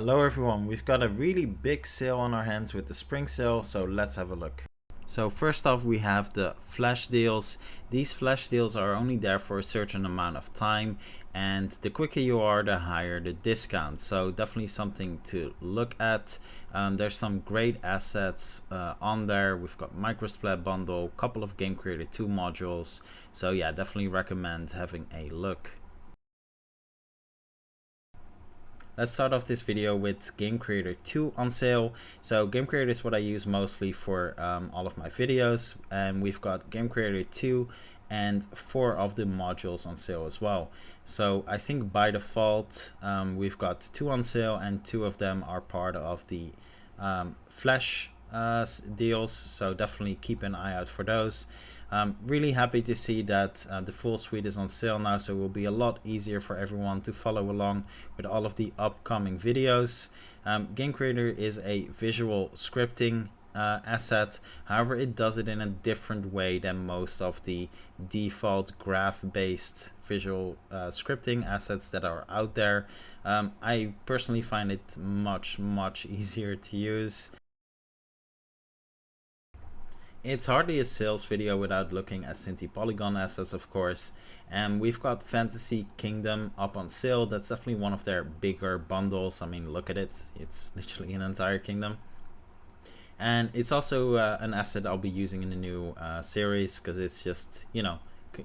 Hello everyone, we've got a really big sale on our hands with the spring sale, so let's have a look. So first off we have the flash deals. These flash deals are only there for a certain amount of time, and the quicker you are the higher the discount, so definitely something to look at. There's some great assets on there. We've got Microsplat bundle, couple of Game Creator 2 modules, so yeah, definitely recommend having a look. Let's start off this video with Game Creator 2 on sale. So Game Creator is what I use mostly for all of my videos, and we've got Game Creator 2 and 4 of the modules on sale as well. So I think by default we've got 2 on sale, and 2 of them are part of the flash deals, so definitely keep an eye out for those. Really happy to see that the full suite is on sale now, so it will be a lot easier for everyone to follow along with all of the upcoming videos. Game Creator is a visual scripting asset, however it does it in a different way than most of the default graph-based visual scripting assets that are out there. I personally find it much easier to use. It's hardly a sales video without looking at Sinti Polygon assets, of course, and we've got Fantasy Kingdom up on sale. That's definitely one of their bigger bundles. I mean, look at it, it's literally an entire kingdom. And it's also an asset I'll be using in the new series, because it's just, you know,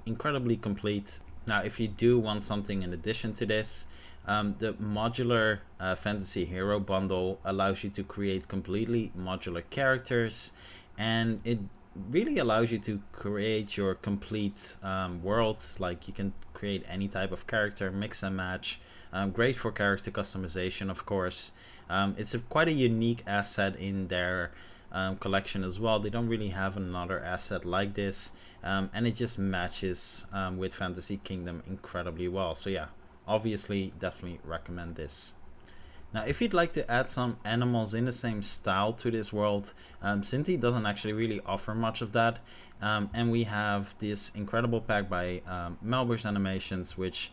incredibly complete. Now if you do want something in addition to this, the modular Fantasy Hero bundle allows you to create completely modular characters, and it really allows you to create your complete world. Like, you can create any type of character, mix and match. Great for character customization, of course. It's quite a unique asset in their collection as well. They don't really have another asset like this, and it just matches with Fantasy Kingdom incredibly well. So yeah, obviously definitely recommend this. Now if you'd like to add some animals in the same style to this world, Sinti doesn't actually really offer much of that, and we have this incredible pack by Melber's Animations, which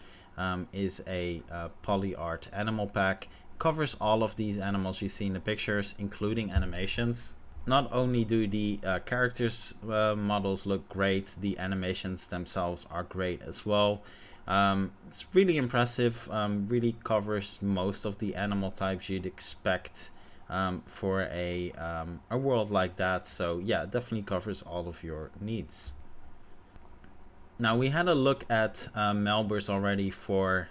is a poly art animal pack. Covers all of these animals you see in the pictures, including animations. Not only do the characters models look great, the animations themselves are great as well. It's really impressive, really covers most of the animal types you'd expect for a world like that. So yeah, definitely covers all of your needs. Now we had a look at Melber's already for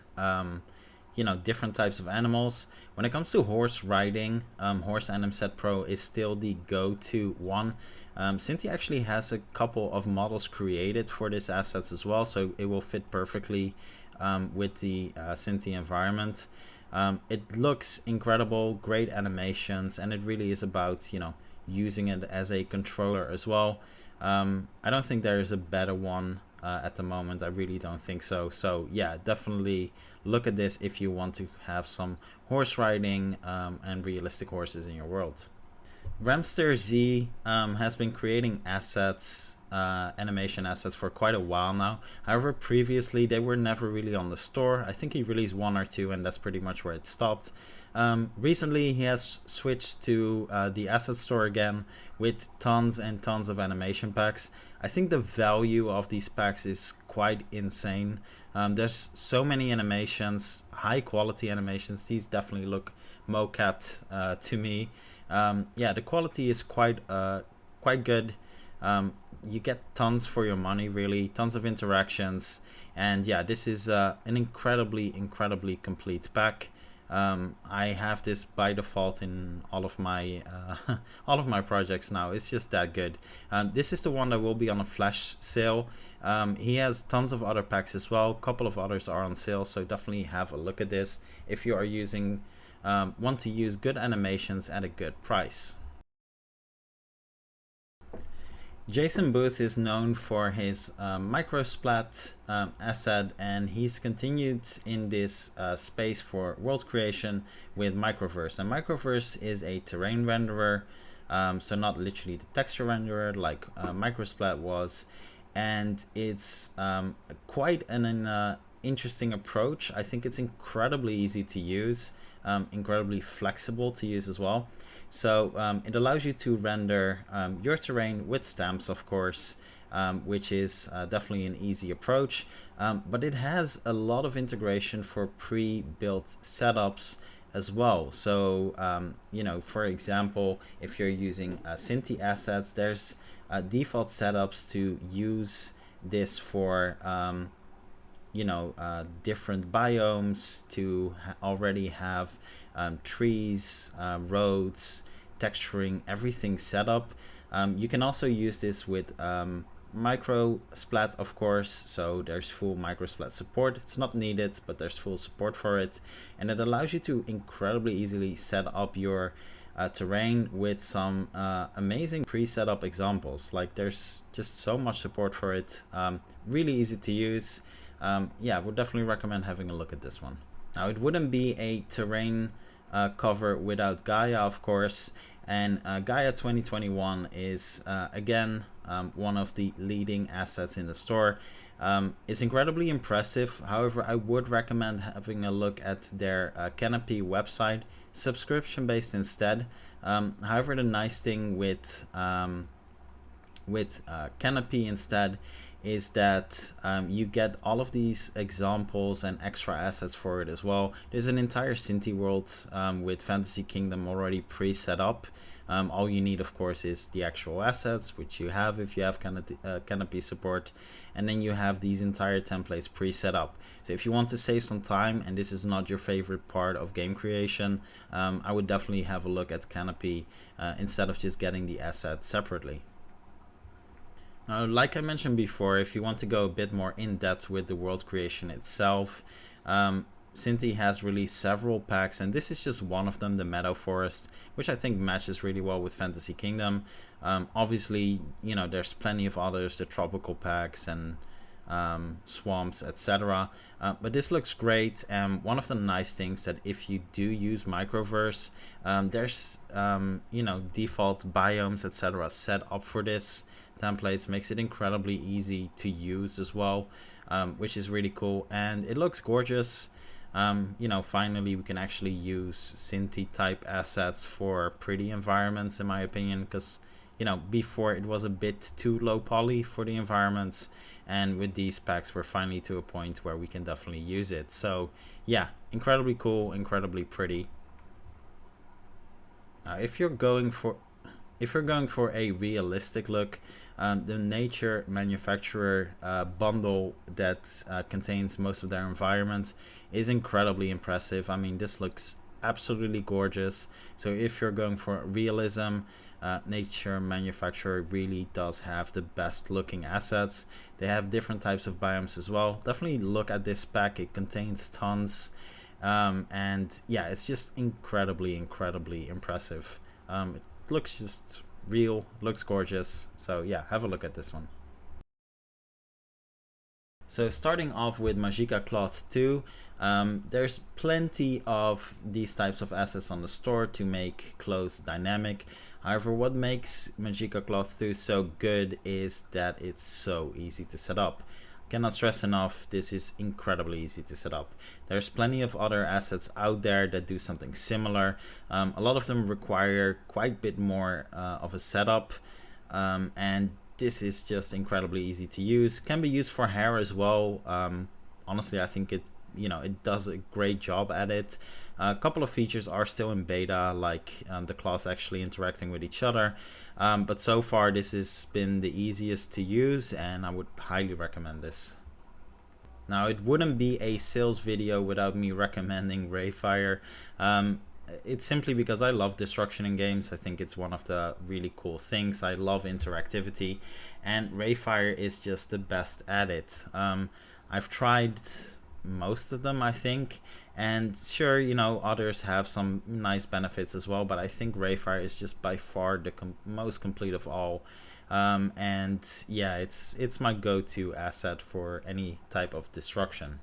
you know, different types of animals. When it comes to horse riding, Horse Anim Set Pro is still the go-to one. Sinti actually has a couple of models created for this assets as well, so it will fit perfectly with the Sinti environment. It looks incredible, great animations, and it really is about, you know, using it as a controller as well. I don't think there is a better one at the moment. I really don't think so. So yeah, definitely look at this if you want to have some horse riding and realistic horses in your world. Ramster Z has been creating assets, animation assets, for quite a while now. However, previously they were never really on the store. I think he released 1 or 2, and that's pretty much where it stopped. Recently he has switched to the asset store again with tons and tons of animation packs. I think the value of these packs is quite insane. There's so many animations, high quality animations. These definitely look mocapped to me. Yeah, the quality is quite good. You get tons for your money, really, tons of interactions, and yeah, this is an incredibly complete pack. I have this by default in all of my all of my projects now. It's just that good. This is the one that will be on a flash sale. He has tons of other packs as well. A couple of others are on sale, so definitely have a look at this if you are using want to use good animations at a good price. Jason Booth is known for his Microsplat asset, and he's continued in this space for world creation with Microverse. And Microverse is a terrain renderer, so not literally the texture renderer like Microsplat was, and it's quite an interesting approach. I think it's incredibly easy to use. incredibly flexible to use as well. So it allows you to render your terrain with stamps, of course, which is definitely an easy approach, but it has a lot of integration for pre-built setups as well. So you know, for example, if you're using Cinti assets, there's default setups to use this for you know, different biomes, to already have trees, roads, texturing, everything set up. You can also use this with micro splat, of course, so there's full micro splat support. It's not needed, but there's full support for it, and it allows you to incredibly easily set up your terrain with some amazing pre-set up examples. Like, there's just so much support for it, really easy to use. Yeah, would definitely recommend having a look at this one. Now, it wouldn't be a terrain cover without Gaia, of course, and Gaia 2021 is again one of the leading assets in the store. It's incredibly impressive. However, I would recommend having a look at their Canopy website, subscription based instead. However, the nice thing with Canopy instead is that you get all of these examples and extra assets for it as well. There's an entire Cinti world with Fantasy Kingdom already pre-set up. All you need, of course, is the actual assets, which you have if you have Canopy support, and then you have these entire templates pre-set up. So if you want to save some time and this is not your favorite part of game creation, I would definitely have a look at Canopy instead of just getting the assets separately. Now, like I mentioned before, if you want to go a bit more in depth with the world creation itself, Cinti has released several packs, and this is just one of them, the Meadow Forest, which I think matches really well with Fantasy Kingdom. Obviously, you know, there's plenty of others, the tropical packs and swamps, etc. But this looks great, and one of the nice things that if you do use Microverse, there's you know, default biomes, etc. set up for this templates, makes it incredibly easy to use as well, which is really cool, and it looks gorgeous. You know, finally we can actually use Cinti type assets for pretty environments, in my opinion, because, you know, before it was a bit too low poly for the environments, and with these packs we're finally to a point where we can definitely use it. So yeah, incredibly cool, incredibly pretty. If you're going for a realistic look, the Nature Manufacturer bundle that contains most of their environments is incredibly impressive. I mean, this looks absolutely gorgeous. So if you're going for realism, Nature Manufacturer really does have the best looking assets. They have different types of biomes as well. Definitely look at this pack, it contains tons, and yeah, it's just incredibly impressive. It looks just real, looks gorgeous. So yeah, have a look at this one. So starting off with Magicka Cloth 2, there's plenty of these types of assets on the store to make clothes dynamic. However, what makes Magicka Cloth 2 so good is that it's so easy to set up. Cannot stress enough, this is incredibly easy to set up. There's plenty of other assets out there that do something similar. A lot of them require quite a bit more of a setup, and this is just incredibly easy to use. Can be used for hair as well. Honestly, I think it does a great job at it. A couple of features are still in beta, like the cloth actually interacting with each other, but so far this has been the easiest to use, and I would highly recommend this. Now, it wouldn't be a sales video without me recommending Rayfire. It's simply because I love destruction in games. I think it's one of the really cool things. I love interactivity, and Rayfire is just the best at it. I've tried most of them, I think, and sure, you know, others have some nice benefits as well, but I think Rayfire is just by far the most complete of all. And yeah, it's my go-to asset for any type of destruction.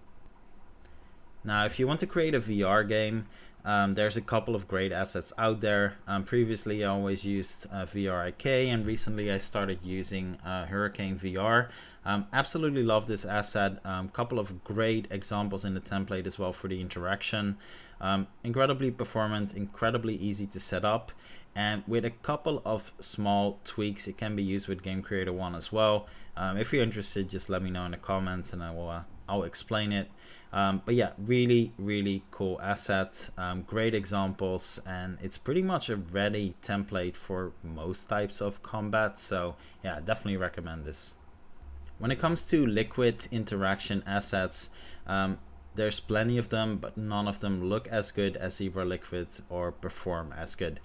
Now, if you want to create a VR game, there's a couple of great assets out there. Previously I always used VRIK, and recently I started using Hurricane VR. Absolutely love this asset. Couple of great examples in the template as well for the interaction. Incredibly performant, incredibly easy to set up, and with a couple of small tweaks it can be used with Game Creator 1 as well. If you're interested, just let me know in the comments and I'll explain it. But yeah, really cool asset, great examples, and it's pretty much a ready template for most types of combat. So yeah, definitely recommend this. When it comes to liquid interaction assets, there's plenty of them, but none of them look as good as Zebra Liquid or perform as good.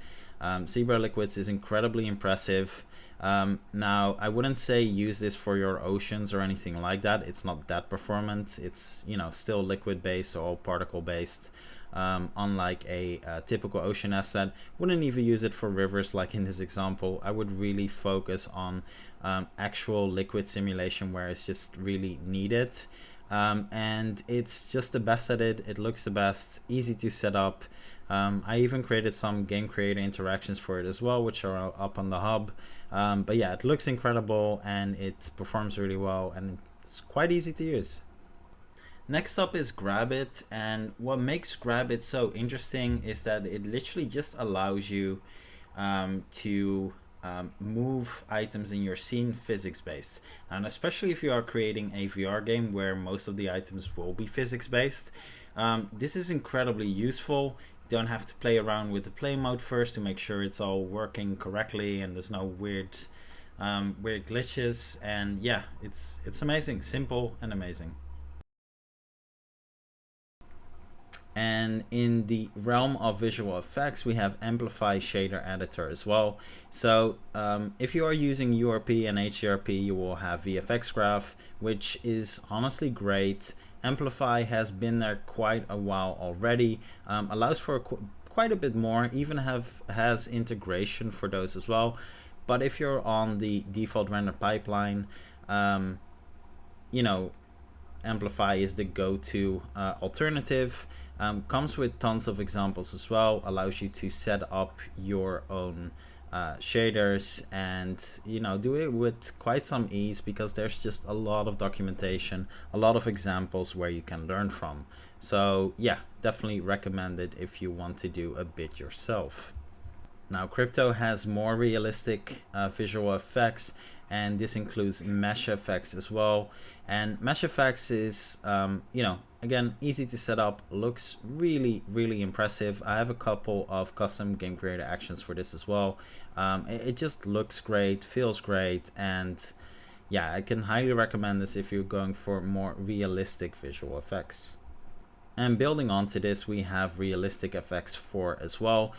Zebra Liquids is incredibly impressive. Now, I wouldn't say use this for your oceans or anything like that. It's not that performant. It's, you know, still liquid based or particle based. Unlike a typical ocean asset. Wouldn't even use it for rivers like in this example. I would really focus on actual liquid simulation where it's just really needed. And it's just the best at it. It looks the best, easy to set up. I even created some Game Creator interactions for it as well, which are up on the hub. But yeah, it looks incredible and it performs really well and it's quite easy to use. Next up is Grabit, and what makes Grabit so interesting is that it literally just allows you to move items in your scene physics based, and especially if you are creating a VR game where most of the items will be physics based, this is incredibly useful. You don't have to play around with the play mode first to make sure it's all working correctly and there's no weird glitches. And yeah, it's amazing, simple and amazing. And in the realm of visual effects, we have Amplify Shader Editor as well. So if you are using URP and HDRP, you will have VFX Graph, which is honestly great. Amplify has been there quite a while already, allows for quite a bit more, even has integration for those as well. But if you're on the default render pipeline, you know, Amplify is the go-to alternative. Comes with tons of examples as well, allows you to set up your own shaders and, you know, do it with quite some ease because there's just a lot of documentation, a lot of examples where you can learn from. So yeah, definitely recommend it if you want to do a bit yourself. Now, Crypto has more realistic visual effects, and this includes mesh effects as well. And mesh effects is, you know, again, easy to set up, looks really impressive. I have a couple of custom Game Creator actions for this as well. It just looks great, feels great, and yeah, I can highly recommend this if you're going for more realistic visual effects. And building onto this, we have Realistic FX 4 as well,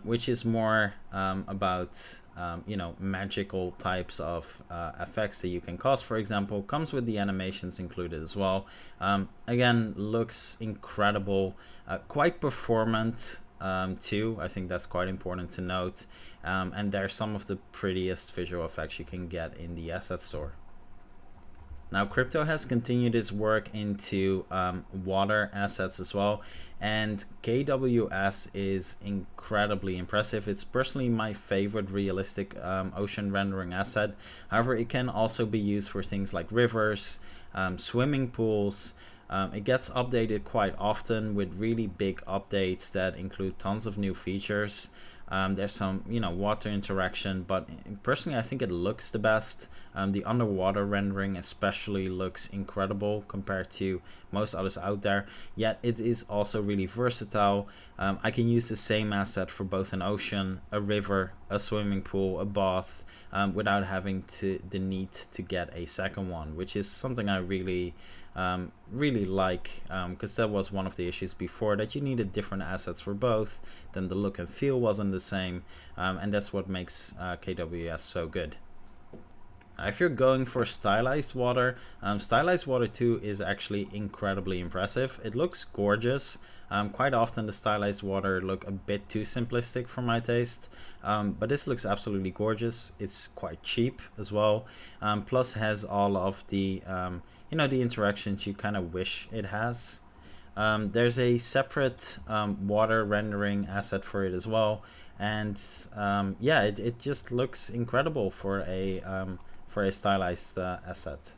which is more about you know, magical types of effects that you can cause. For example, comes with the animations included as well. Again, looks incredible, quite performant too. I think that's quite important to note. And they're some of the prettiest visual effects you can get in the asset store. Now, Crypto has continued its work into water assets as well, and KWS is incredibly impressive. It's personally my favorite realistic ocean rendering asset. However, it can also be used for things like rivers, swimming pools. It gets updated quite often with really big updates that include tons of new features. There's some, you know, water interaction, but personally I think it looks the best. The underwater rendering especially looks incredible compared to most others out there, yet it is also really versatile. I can use the same asset for both an ocean, a river, a swimming pool, a bath, without having the need to get a second one, which is something I really like, because that was one of the issues before, that you needed different assets for both, then the look and feel wasn't the same, and that's what makes KWS so good. If you're going for stylized water, stylized water 2 is actually incredibly impressive. It looks gorgeous. Quite often the stylized water look a bit too simplistic for my taste, but this looks absolutely gorgeous. It's quite cheap as well, plus has all of the you know, the interactions you kind of wish it has. There's a separate water rendering asset for it as well, and yeah, it just looks incredible for a stylized asset.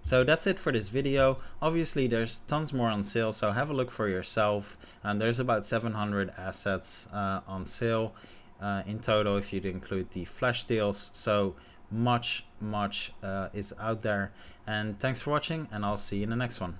So that's it for this video. Obviously there's tons more on sale, so have a look for yourself. And there's about 700 assets on sale in total if you'd include the flash deals. So much is out there. And thanks for watching, and I'll see you in the next one.